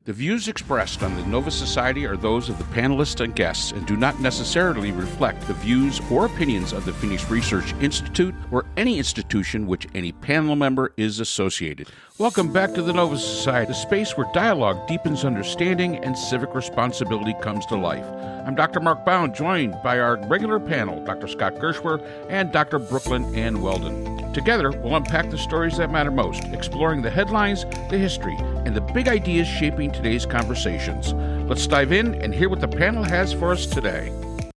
The views expressed on the Nova Society are those of the panelists and guests and do not necessarily reflect the views or opinions of the Phoenix Research Institute or any institution which any panel member is associated. Welcome back to the Nova Society, the space where dialogue deepens understanding and civic responsibility comes to life. I'm Dr. Mark Bound, joined by our regular panel, Dr. Scott Gershwer and Dr. Brooklyn Ann Weldon. Together, we'll unpack the stories that matter most, exploring the headlines, the history, and the big ideas shaping today's conversations. Let's dive in and hear what the panel has for us today.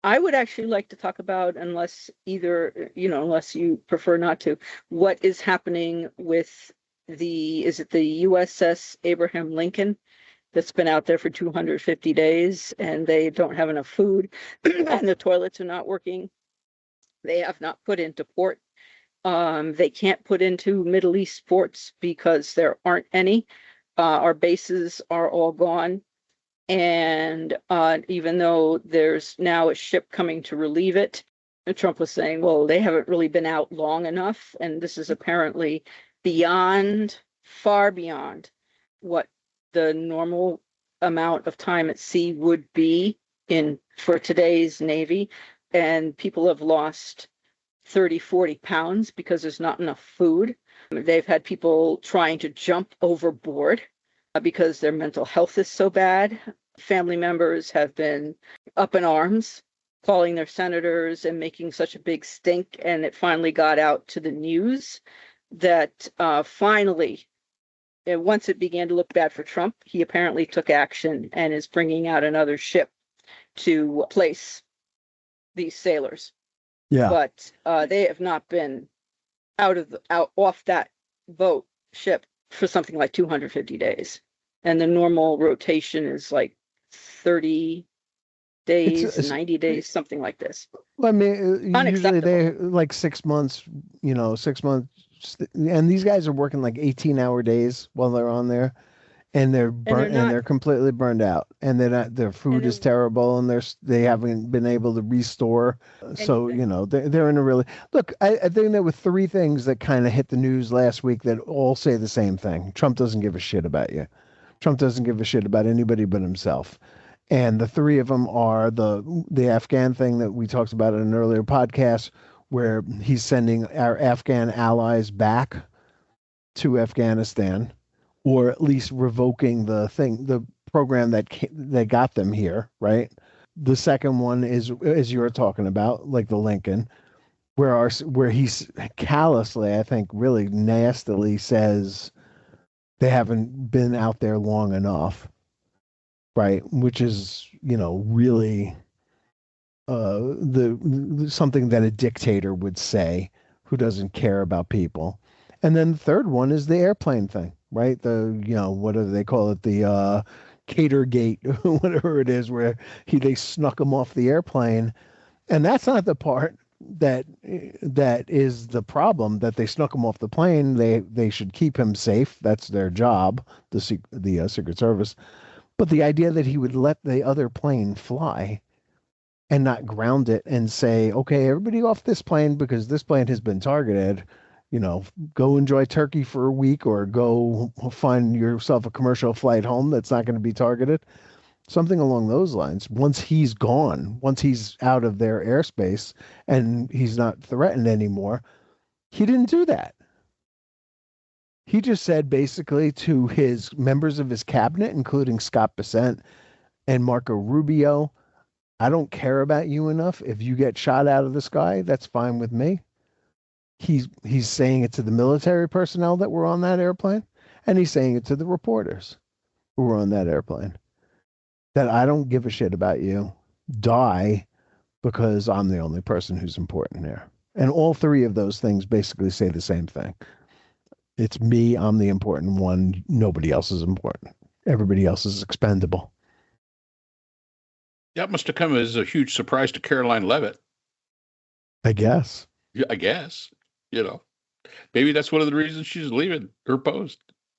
I would actually like to talk about, unless you prefer not to, what is happening with the USS Abraham Lincoln that's been out there for 250 days and they don't have enough food and the toilets are not working. They have not put into port. They can't put into Middle East ports because there aren't any. Our bases are all gone. And even though there's now a ship coming to relieve it, Trump was saying, well, they haven't really been out long enough. And this is apparently far beyond what the normal amount of time at sea would be for today's Navy. And people have lost 30, 40 pounds because there's not enough food. They've had people trying to jump overboard because their mental health is so bad. Family members have been up in arms, calling their senators and making such a big stink. And it finally got out to the news that finally, once it began to look bad for Trump, he apparently took action and is bringing out another ship to place these sailors. Yeah. But they have not been off that ship for something like 250 days. And the normal rotation is like 30 days, 90 days, something like this. I mean, usually they like 6 months, 6 months. And these guys are working like 18-hour days while they're on there. And they're burnt, and they're completely burned out, and their food is terrible, and they haven't been able to restore. So they're in a really look. I think there were three things that kind of hit the news last week that all say the same thing. Trump doesn't give a shit about you. Trump doesn't give a shit about anybody but himself. And the three of them are the Afghan thing that we talked about in an earlier podcast, where he's sending our Afghan allies back to Afghanistan, or at least revoking the program that got them here, right? The second one is, as you were talking about, like the Lincoln, where he's callously, I think, really nastily says they haven't been out there long enough, right? Which is, really something that a dictator would say who doesn't care about people. And then the third one is the airplane thing. Right? What do they call it? The cater gate, whatever it is, where they snuck him off the airplane. And that's not the part that is the problem, that they snuck him off the plane. They should keep him safe. That's their job, the Secret Service. But the idea that he would let the other plane fly and not ground it and say, okay, everybody off this plane because this plane has been targeted. Go enjoy Turkey for a week, or go find yourself a commercial flight home that's not going to be targeted. Something along those lines. Once he's gone, once he's out of their airspace and he's not threatened anymore, he didn't do that. He just said basically to his members of his cabinet, including Scott Bessent and Marco Rubio, I don't care about you enough. If you get shot out of the sky, that's fine with me. He's saying it to the military personnel that were on that airplane, and he's saying it to the reporters who were on that airplane, that I don't give a shit about you. Die, because I'm the only person who's important here. And all three of those things basically say the same thing. It's me, I'm the important one. Nobody else is important. Everybody else is expendable. That must have come as a huge surprise to Caroline Leavitt. I guess. Yeah, I guess. Maybe that's one of the reasons she's leaving her post.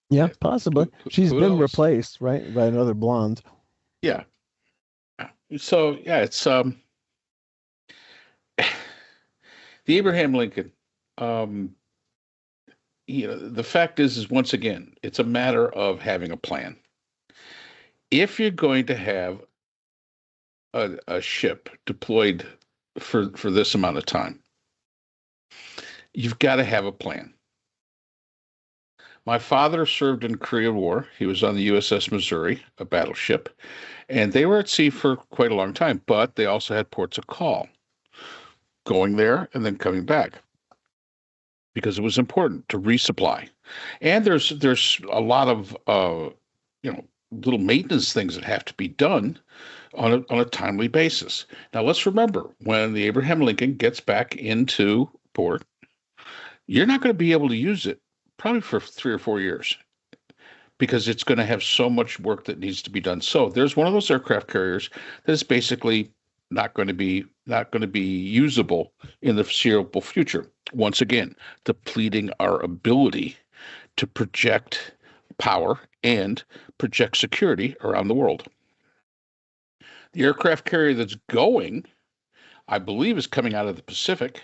Yeah, possibly. She's been replaced, right, by another blonde. Yeah. So, yeah, it's the Abraham Lincoln. The fact is once again, it's a matter of having a plan. if you're going to have a ship deployed for this amount of time, you've got to have a plan. My father served in Korean War. He was on the USS Missouri, a battleship, and they were at sea for quite a long time, but they also had ports of call, going there and then coming back, because it was important to resupply. And there's a lot of little maintenance things that have to be done on a timely basis. Now let's remember, when the Abraham Lincoln gets back into port, you're not going to be able to use it probably for 3 or 4 years, because it's going to have so much work that needs to be done. So there's one of those aircraft carriers that is basically not going to be usable in the foreseeable future. Once again, depleting our ability to project power and project security around the world. The aircraft carrier that's going, I believe, is coming out of the Pacific,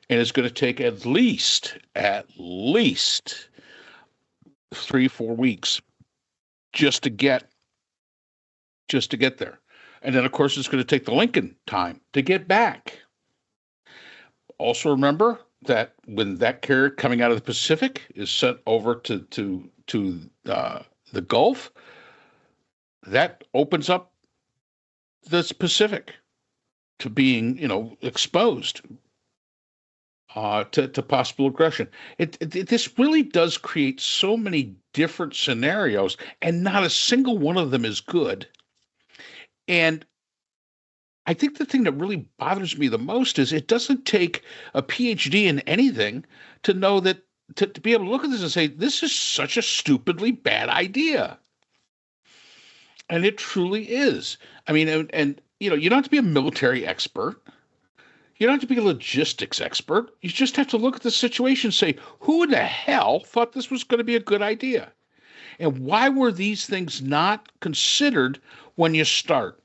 and it's going to take at least 3-4 weeks just to get there. And then, of course, it's going to take the Lincoln time to get back. Also remember that when that carrier coming out of the Pacific is sent over to the Gulf, that opens up the Pacific to being, exposed to possible aggression. This really does create so many different scenarios, and not a single one of them is good. And I think the thing that really bothers me the most is it doesn't take a PhD in anything to know that, to be able to look at this and say, this is such a stupidly bad idea. And it truly is. I mean, and you don't have to be a military expert. You don't have to be a logistics expert. You just have to look at the situation and say, who the hell thought this was going to be a good idea? And why were these things not considered when you start?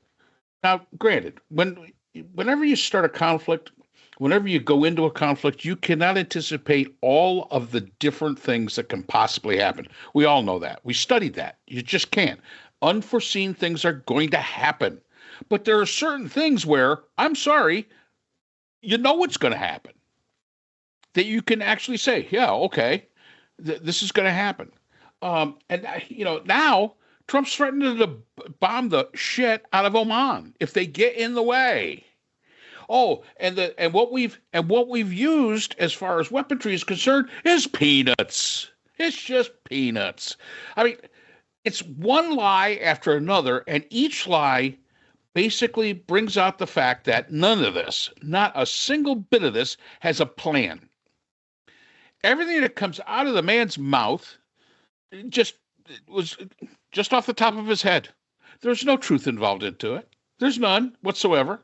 Now, granted, whenever you start a conflict, whenever you go into a conflict, you cannot anticipate all of the different things that can possibly happen. We all know that. We studied that. You just can't. Unforeseen things are going to happen. But there are certain things where, I'm sorry, you know what's going to happen. That you can actually say, yeah, okay, this is going to happen. Now Trump's threatening to bomb the shit out of Oman if they get in the way. Oh, and what we've used as far as weaponry is concerned is peanuts. It's just peanuts. I mean, it's one lie after another, and each lie basically brings out the fact that none of this, not a single bit of this, has a plan. Everything that comes out of the man's mouth was just off the top of his head. There's no truth involved into it. There's none whatsoever.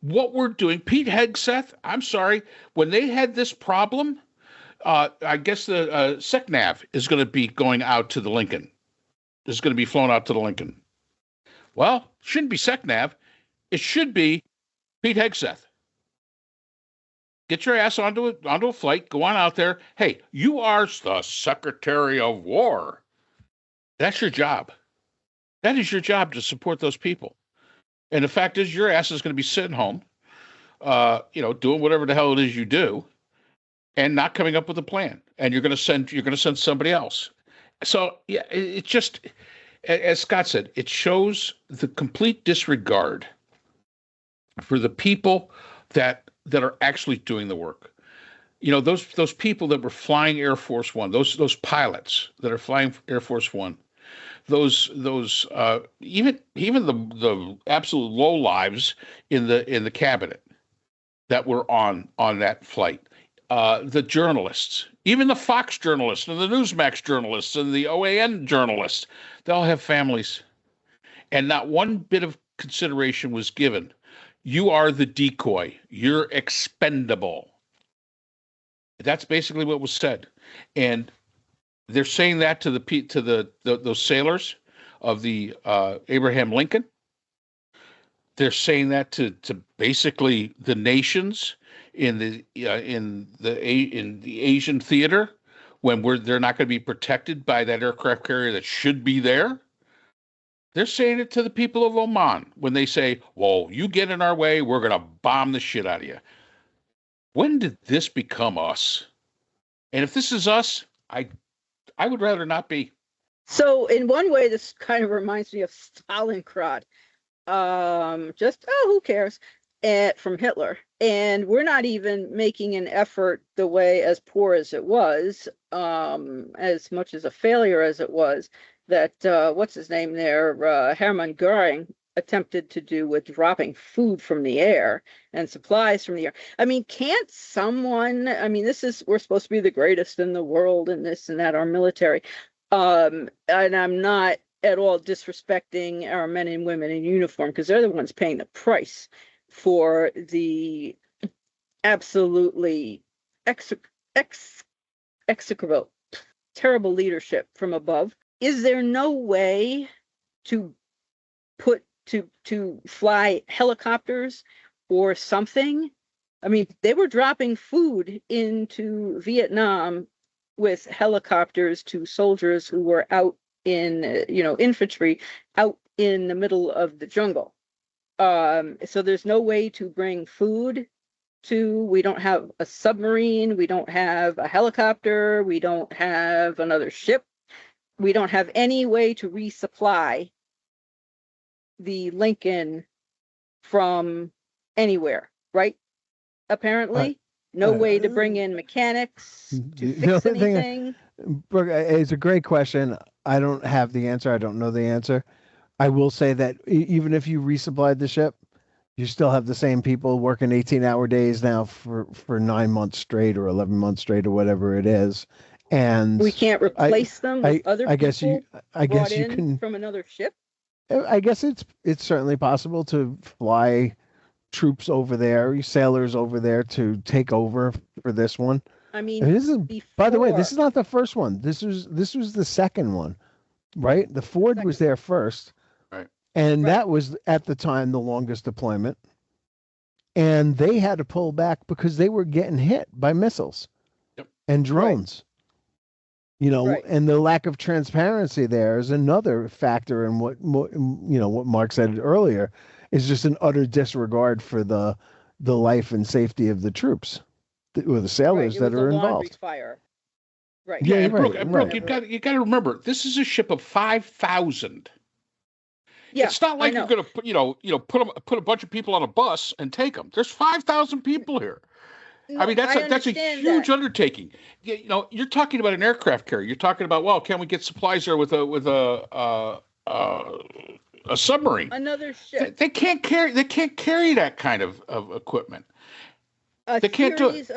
What we're doing, Pete Hegseth, I'm sorry, when they had this problem, I guess the SecNav is going to be going out to the Lincoln. Is going to be flown out to the Lincoln. Well, it shouldn't be SecNav. It should be Pete Hegseth. Get your ass onto a flight. Go on out there. Hey, you are the Secretary of War. That's your job. That is your job, to support those people. And the fact is, your ass is going to be sitting home, doing whatever the hell it is you do, and not coming up with a plan. And you're going to send somebody else. So yeah, it just, as Scott said, it shows the complete disregard for the people that are actually doing the work. Those people that were flying Air Force One, those pilots that are flying Air Force One, those even the absolute lowlives in the cabinet that were on that flight, the journalists, even the Fox journalists and the Newsmax journalists and the OAN journalists, they all have families, and not one bit of consideration was given. You are the decoy. You're expendable. That's basically what was said, and they're saying that to those sailors of the Abraham Lincoln. They're saying that to basically the nations in the Asian theater, when they're not going to be protected by that aircraft carrier that should be there. They're saying it to the people of Oman when they say, well, you get in our way, we're going to bomb the shit out of you. When did this become us? And if this is us, I would rather not be. So in one way, this kind of reminds me of Stalingrad. Who cares? From Hitler. And we're not even making an effort the way, as poor as it was, as much as a failure as it was, that what's his name there, Hermann Goering attempted to do with dropping food from the air and supplies from the air. I mean, can't someone, I mean, we're supposed to be the greatest in the world and this and that, our military. And I'm not at all disrespecting our men and women in uniform, because they're the ones paying the price for the absolutely execrable, terrible leadership from above. Is there no way to fly helicopters or something? I mean, they were dropping food into Vietnam with helicopters to soldiers who were out in, infantry out in the middle of the jungle. So there's no way to bring food we don't have a submarine, we don't have a helicopter, we don't have another ship, we don't have any way to resupply the Lincoln from anywhere, right? Apparently, no way to bring in mechanics to fix anything. Brooke, it's a great question. I don't have the answer. I don't know the answer. I will say that even if you resupplied the ship, you still have the same people working 18-hour days now for 9 months straight or 11 months straight or whatever it is. And we can't replace them with other I guess you can from another ship. I guess it's certainly possible to fly troops over there, sailors over there to take over for this one. I mean, by the way, this is not the first one. This was the second one, right? The Ford was there first. Right. And that was at the time the longest deployment. And they had to pull back because they were getting hit by missiles and drones. Right. And the lack of transparency there is another factor in what Mark said earlier, is just an utter disregard for the life and safety of the troops or the sailors that are involved. Fire. Right. Yeah, and Brooke, you got to remember, this is a ship of 5,000. Yeah, it's not like you're going to put a bunch of people on a bus and take them. There's 5,000 people here. No, I mean, that's a huge undertaking. You're talking about an aircraft carrier. You're talking about, well, can we get supplies there with a submarine? Another ship. They can't carry that kind of equipment. They can't do it.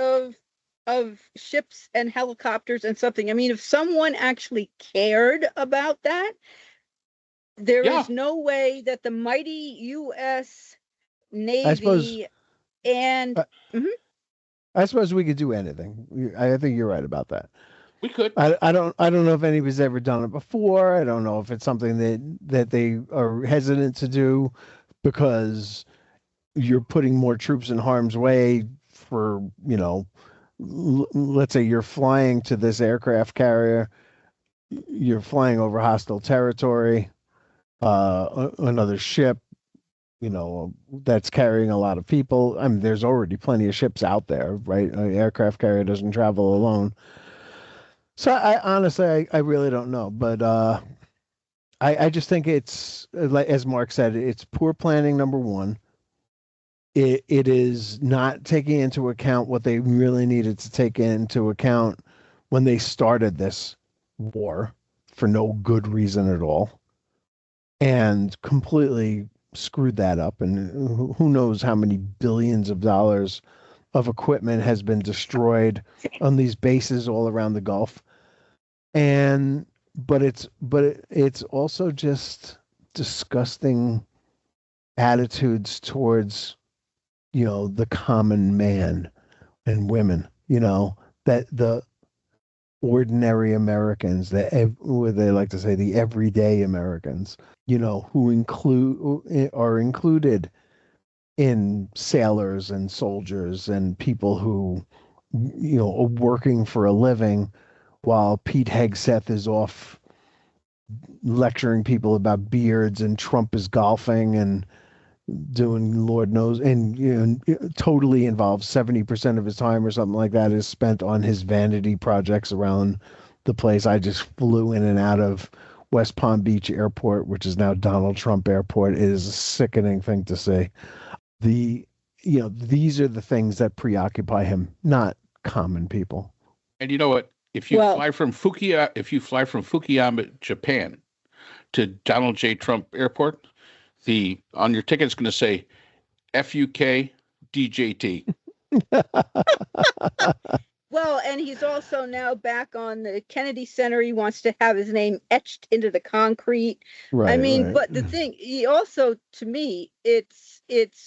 Of ships and helicopters and something. I mean, if someone actually cared about that, there is no way that the mighty U.S. Navy I suppose we could do anything. I think you're right about that. We could. I don't know if anybody's ever done it before. I don't know if it's something that they are hesitant to do because you're putting more troops in harm's way for, let's say you're flying to this aircraft carrier, you're flying over hostile territory, another ship, that's carrying a lot of people. I mean, there's already plenty of ships out there, right? An aircraft carrier doesn't travel alone. So I honestly, I really don't know, but I just think it's, like as Mark said, it's poor planning, number one. It is not taking into account what they really needed to take into account when they started this war for no good reason at all, and completely screwed that up. And who knows how many billions of dollars of equipment has been destroyed on these bases all around the Gulf. But it's also just disgusting attitudes towards the common man and women, that the ordinary Americans, what they like to say, the everyday Americans, who are included in sailors and soldiers and people who, are working for a living while Pete Hegseth is off lecturing people about beards, and Trump is golfing and doing Lord knows, and totally involved. 70% of his time or something like that is spent on his vanity projects around the place. I just flew in and out of West Palm Beach Airport, which is now Donald Trump Airport. It is a sickening thing to see. The these are the things that preoccupy him, not common people. And you know what? If you fly from Fukuyama, Japan, to Donald J. Trump Airport, on your ticket it's going to say FUK DJT. Well, and he's also now back on the Kennedy Center. He wants to have his name etched into the concrete. Right. I mean, right. But the thing, he also, to me,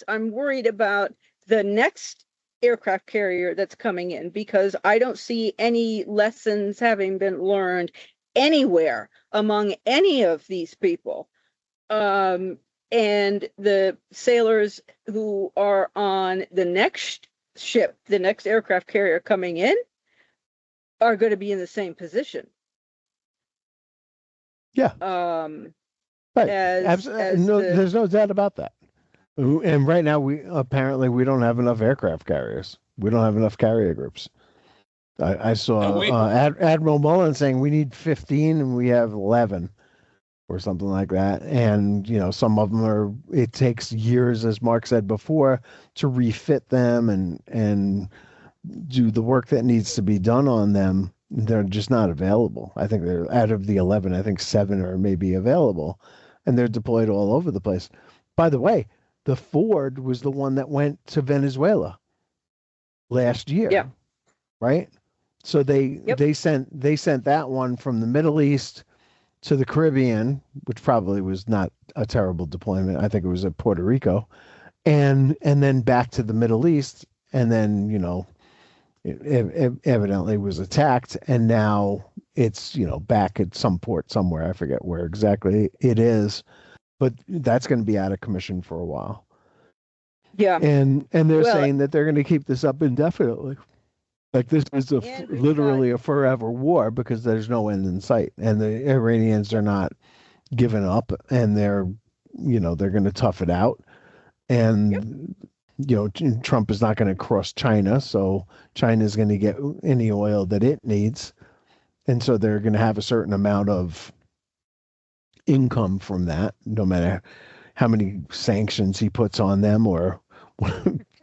I'm worried about the next aircraft carrier that's coming in, because I don't see any lessons having been learned anywhere among any of these people. And the sailors who are on the next ship, the next aircraft carrier coming in, are going to be in the same position. Yeah. Right. There's no doubt about that. And right now, we don't have enough aircraft carriers. We don't have enough carrier groups. I saw Admiral Mullen saying we need 15 and we have 11 or something like that. And, some of them it takes years, as Mark said before, to refit them and do the work that needs to be done on them. They're just not available. I think they're out of the 11, I think 7 are maybe available, and they're deployed all over the place. By the way, the Ford was the one that went to Venezuela last year. Yeah. Right. So they sent that one from the Middle East to the Caribbean, which probably was not a terrible deployment. I think it was at Puerto Rico, and then back to the Middle East, and then it evidently was attacked, and now it's back at some port somewhere. I forget where exactly it is, but that's going to be out of commission for a while. Yeah, and they're saying that they're going to keep this up indefinitely. Like this is literally a forever war, because there's no end in sight, and the Iranians are not giving up, and they're going to tough it out, and Trump is not going to cross China, so China is going to get any oil that it needs, and so they're going to have a certain amount of income from that, no matter how many sanctions he puts on them or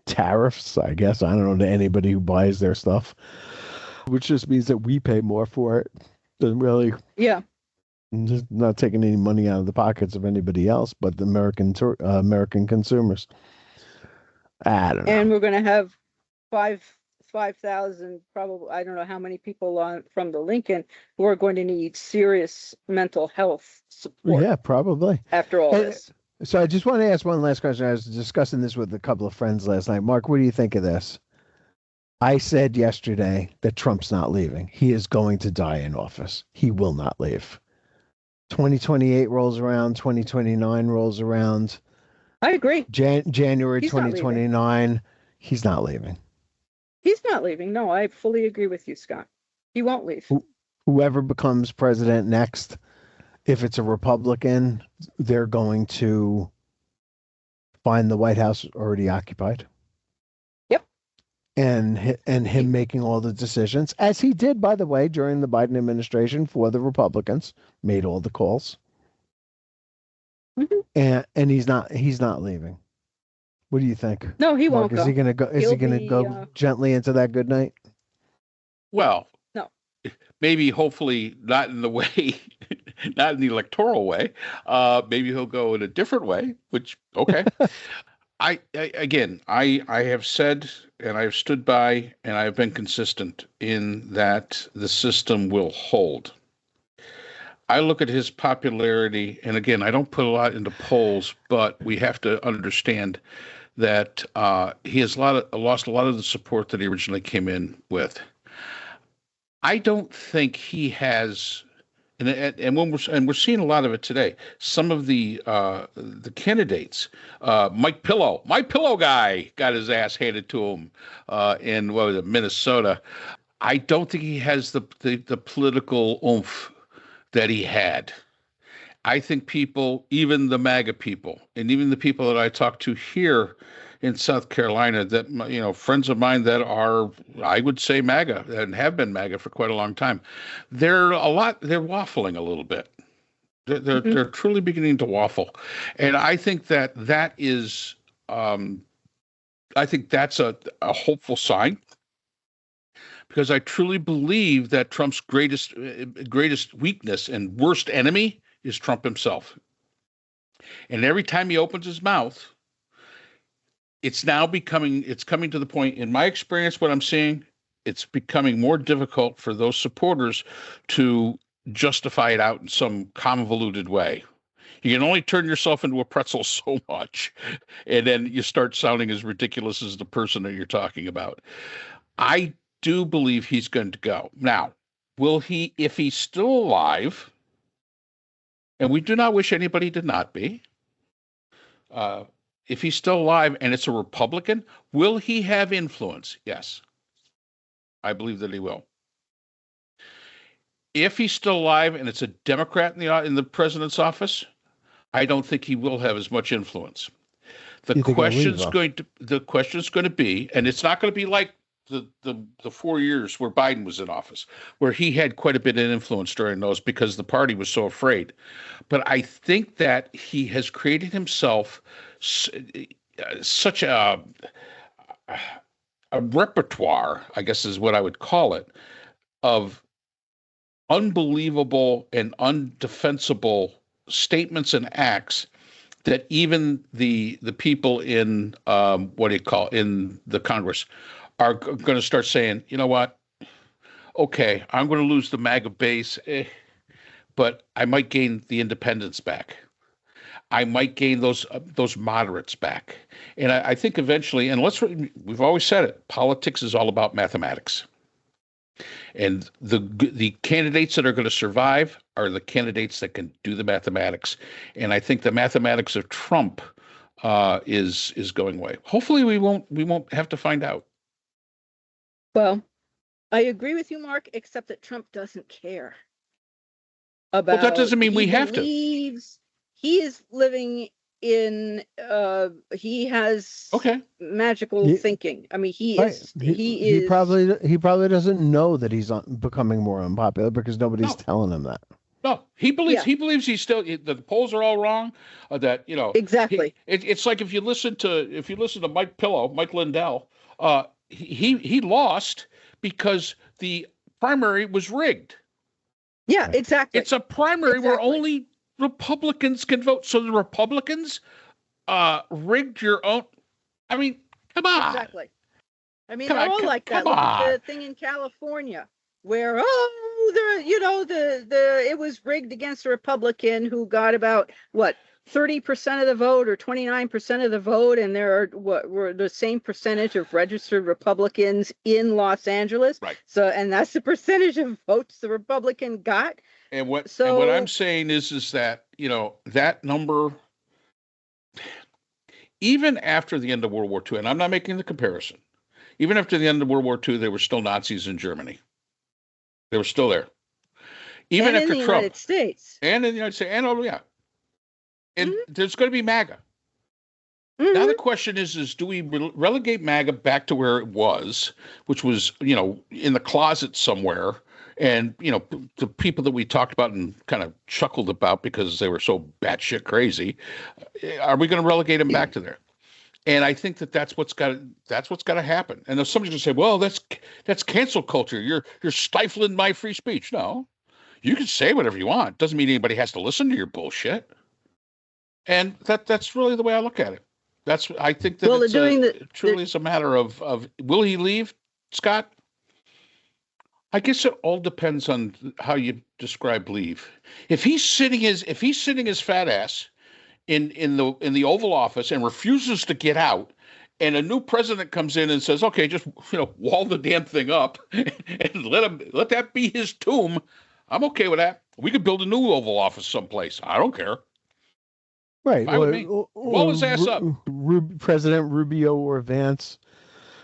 tariffs, I guess. I don't know, to anybody who buys their stuff, which just means that we pay more for it. Doesn't really, just not taking any money out of the pockets of anybody else but the American consumers. I don't know. And we're going to have 5,000, probably, I don't know how many people from the Lincoln who are going to need serious mental health support. Yeah, probably. After all this. So I just want to ask one last question. I was discussing this with a couple of friends last night. Mark, what do you think of this? I said yesterday that Trump's not leaving. He is going to die in office. He will not leave. 2028 rolls around, 2029 rolls around. I agree. January 2029, he's not leaving. He's not leaving. No, I fully agree with you, Scott. He won't leave. Whoever becomes president next, if it's a Republican, they're going to find the White House already occupied. Yep. And him making all the decisions, as he did, by the way, during the Biden administration for the Republicans, made all the calls. Mm-hmm. And he's not leaving. What do you think? No, he Mark, won't go. Is he going to go? Is he going to go gently into that good night? Well, no. Maybe, hopefully, not in the way, not in the electoral way. Maybe he'll go in a different way. Which, okay. I have said, and I have stood by, and I have been consistent in that the system will hold. I look at his popularity, and again, I don't put a lot into polls, but we have to understand that he has lost a lot of the support that he originally came in with. I don't think he has, and we're seeing a lot of it today. Some of the candidates, Mike Pillow guy, got his ass handed to him in Minnesota. I don't think he has the political oomph that he had. I think people, even the MAGA people, and even the people that I talk to here in South Carolina, that friends of mine that are, I would say, MAGA and have been MAGA for quite a long time, they're waffling a little bit. They're truly beginning to waffle, and I think that is, I think that's a hopeful sign, because I truly believe that Trump's greatest weakness and worst enemy is Trump himself. And every time he opens his mouth, it's coming to the point, in my experience, what I'm seeing, it's becoming more difficult for those supporters to justify it out in some convoluted way. You can only turn yourself into a pretzel so much, and then you start sounding as ridiculous as the person that you're talking about. I do believe he's going to go. Now, will he, if he's still alive, and we do not wish anybody to not be, if he's still alive and it's a Republican, will he have influence? Yes. I believe that he will. If he's still alive and it's a Democrat in the president's office, I don't think he will have as much influence. The question's going to be, and it's not going to be like the 4 years where Biden was in office, where he had quite a bit of influence during those because the party was so afraid. But I think that he has created himself such a repertoire, I guess is what I would call it, of unbelievable and undefensible statements and acts that even the people in in the Congress are going to start saying, you know what? Okay, I'm going to lose the MAGA base, but I might gain the independents back. I might gain those moderates back. And I think eventually, and we've always said it, politics is all about mathematics. And the candidates that are going to survive are the candidates that can do the mathematics. And I think the mathematics of Trump is going away. Hopefully, we won't have to find out. Well, I agree with you, Mark, except that Trump doesn't care about. Well, that doesn't mean we have to. He is living in. He has magical thinking. I mean, he probably doesn't know that he's becoming more unpopular because nobody's telling him that. No, he believes he's still. The polls are all wrong. That exactly. It's like if you listen to Mike Lindell. He lost because the primary was rigged. Yeah, exactly. It's a primary where only Republicans can vote. So the Republicans rigged your own. I mean, come on. Exactly. I mean, they're all like that. Look at the thing in California where it was rigged against a Republican who got about 30% of the vote or 29% of the vote, and there were the same percentage of registered Republicans in Los Angeles. Right. So, and that's the percentage of votes the Republican got. And what I'm saying is that that number, even after the end of World War II, and I'm not making the comparison, even after the end of World War II, there were still Nazis in Germany. They were still there. Even after Trump, United States. And in the United States, and there's going to be MAGA. Mm-hmm. Now the question is do we relegate MAGA back to where it was, which was, in the closet somewhere, and, the people that we talked about and kind of chuckled about because they were so batshit crazy, are we going to relegate them back to there? And I think that's what's got to happen. And if somebody's going to say, well, that's cancel culture. You're stifling my free speech. No, you can say whatever you want. Doesn't mean anybody has to listen to your bullshit. And that's really the way I look at it. I think that it truly is a matter of will he leave, Scott? I guess it all depends on how you describe leave. If he's sitting his fat ass in the Oval Office and refuses to get out, and a new president comes in and says, "Okay, just wall the damn thing up and let that be his tomb," I'm okay with that. We could build a new Oval Office someplace. I don't care. Right. Wall his ass up. President Rubio or Vance,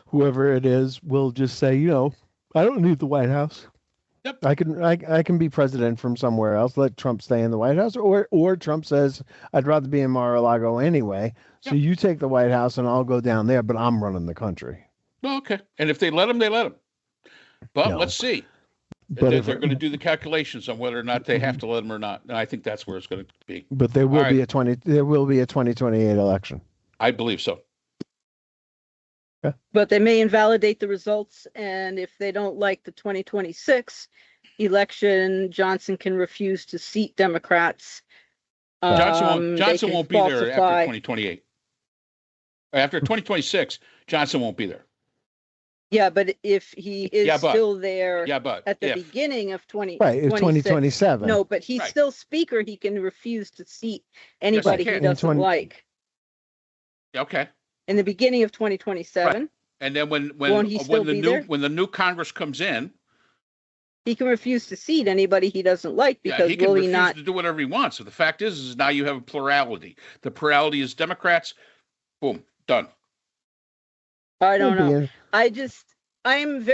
whoever it is, will just say, I don't need the White House. Yep. I can be president from somewhere else. Let Trump stay in the White House, or Trump says I'd rather be in Mar-a-Lago anyway. So Yep. you take the White House and I'll go down there, but I'm running the country. Well, okay. And if they let him, they let him. But No. let's see. But They're going to do the calculations on whether or not they have to let him or not. And I think that's where it's going to be. But there will All be right. there will be a 2028 election. I believe so. But they may invalidate the results, and if they don't like the 2026 election, Johnson can refuse to seat Democrats. Johnson won't be there after falsify. 2028. After 2026, Johnson won't be there. Yeah, but if he is still there at the beginning of 2027. No, but he's still speaker. He can refuse to seat anybody he doesn't like. Okay. In the beginning of 2027. Right. And then when the new Congress comes in, he can refuse to seat anybody he doesn't like because he can refuse to do whatever he wants. So the fact is now you have a plurality. The plurality is Democrats. Boom, done. I don't know. I am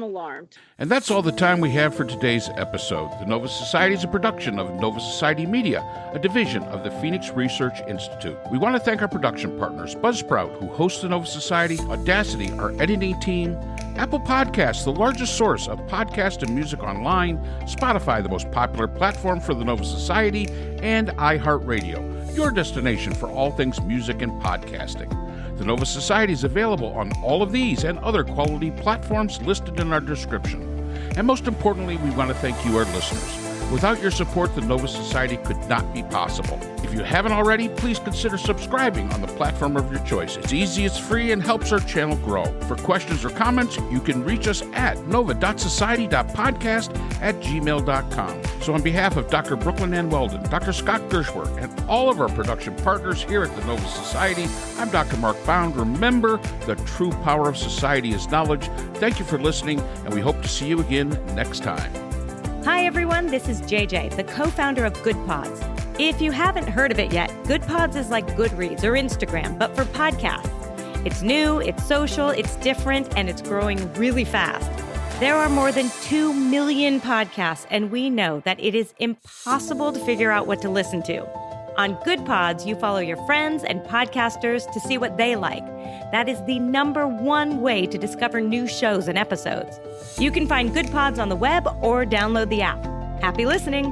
alarmed. And that's all the time we have for today's episode. The Nova Society is a production of Nova Society Media, a division of the Phoenix Research Institute. We want to thank our production partners, Buzzsprout, who hosts the Nova Society, Audacity, our editing team, Apple Podcasts, the largest source of podcast and music online, Spotify, the most popular platform for the Nova Society, and iHeartRadio, your destination for all things music and podcasting. The Nova Society is available on all of these and other quality platforms listed in our description. And most importantly, we want to thank you, our listeners. Without your support, the Nova Society could not be possible. If you haven't already, please consider subscribing on the platform of your choice. It's easy, it's free, and helps our channel grow. For questions or comments, you can reach us at nova.society.podcast@gmail.com. So on behalf of Dr. Brooklyn Ann Weldon, Dr. Scott Gershworth, and all of our production partners here at the Nova Society, I'm Dr. Mark Bound. Remember, the true power of society is knowledge. Thank you for listening, and we hope to see you again next time. Hi, everyone. This is JJ, the co-founder of Good Pods. If you haven't heard of it yet, Good Pods is like Goodreads or Instagram, but for podcasts. It's new, it's social, it's different, and it's growing really fast. There are more than 2 million podcasts, and we know that it is impossible to figure out what to listen to. On Good Pods, you follow your friends and podcasters to see what they like. That is the #1 way to discover new shows and episodes. You can find Good Pods on the web or download the app. Happy listening!